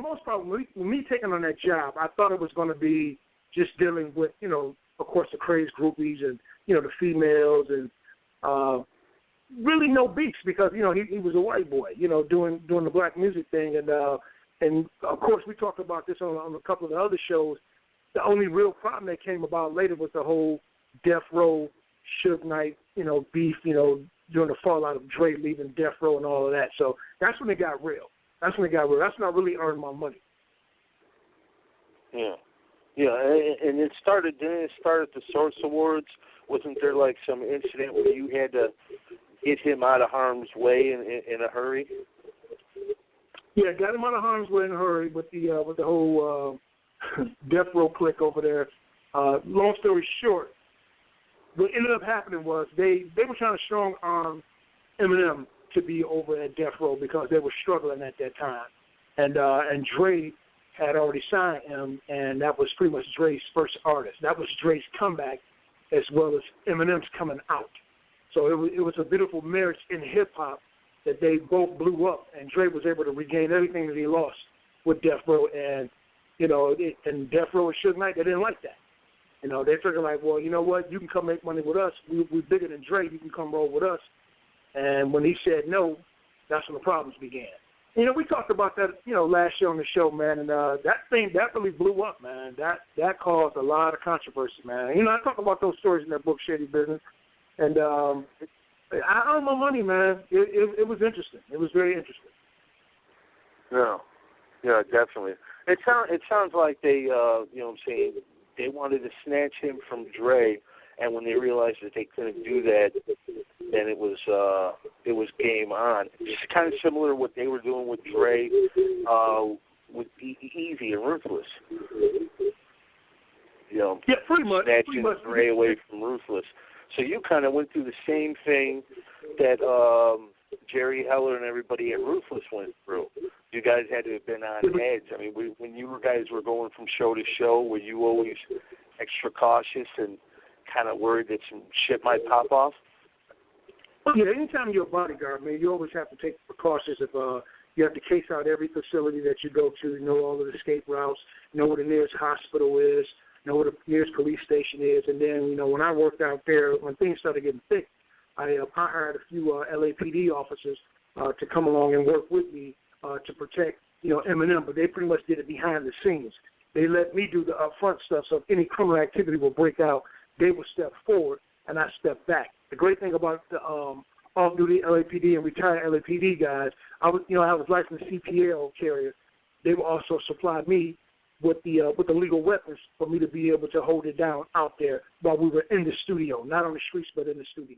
the most part, when me taking on that job, I thought it was going to be just dealing with, of course, the crazed groupies and, the females and really no beats because, he was a white boy, doing the black music thing. And of course, we talked about this on a couple of the other shows. The only real problem that came about later was the whole Death Row, Suge Knight, beef, during the fallout of Dre leaving Death Row and all of that. So that's when it got real. That's when I really earned my money. Yeah. Yeah, and didn't it start at the Source Awards? Wasn't there like some incident where you had to get him out of harm's way in a hurry? Yeah, got him out of harm's way in a hurry with the whole Death Row clique over there. Long story short, what ended up happening was they were trying to strong arm Eminem to be over at Death Row because they were struggling at that time, and Dre had already signed him, and that was pretty much Dre's first artist. That was Dre's comeback, as well as Eminem's coming out. So it was a beautiful marriage in hip hop that they both blew up, and Dre was able to regain everything that he lost with Death Row, and and Death Row and Suge Knight, they didn't like that. They figured like, well, you know what, you can come make money with us. We're bigger than Dre. You can come roll with us. And when he said no, that's when the problems began. We talked about that, last year on the show, man, and that really blew up, man. That caused a lot of controversy, man. I talk about those stories in that book, Shady Business, and I earned my money, man. It was interesting. It was very interesting. Yeah, definitely. It sounds like they, they wanted to snatch him from Dre, and when they realized that they couldn't do that, then it was game on. It's kind of similar to what they were doing with Dre, with Eazy and Ruthless. Yeah, pretty much. Snatching Dre away from Ruthless. So you kind of went through the same thing that Jerry Heller and everybody at Ruthless went through. You guys had to have been on edge. I mean, when you guys were going from show to show, were you always extra cautious and kind of worried that some shit might pop off? Well, yeah, anytime you're a bodyguard, man, you always have to take precautions. If you have to case out every facility that you go to, all of the escape routes, know where the nearest hospital is, know where the nearest police station is. And then, when I worked out there, when things started getting thick, I hired a few LAPD officers to come along and work with me to protect, Eminem. But they pretty much did it behind the scenes. They let me do the upfront stuff. So if any criminal activity will break out, they will step forward and I step back. The great thing about the off-duty LAPD and retired LAPD guys, I was licensed CPL carrier. They will also supply me with the legal weapons for me to be able to hold it down out there while we were in the studio, not on the streets, but in the studio.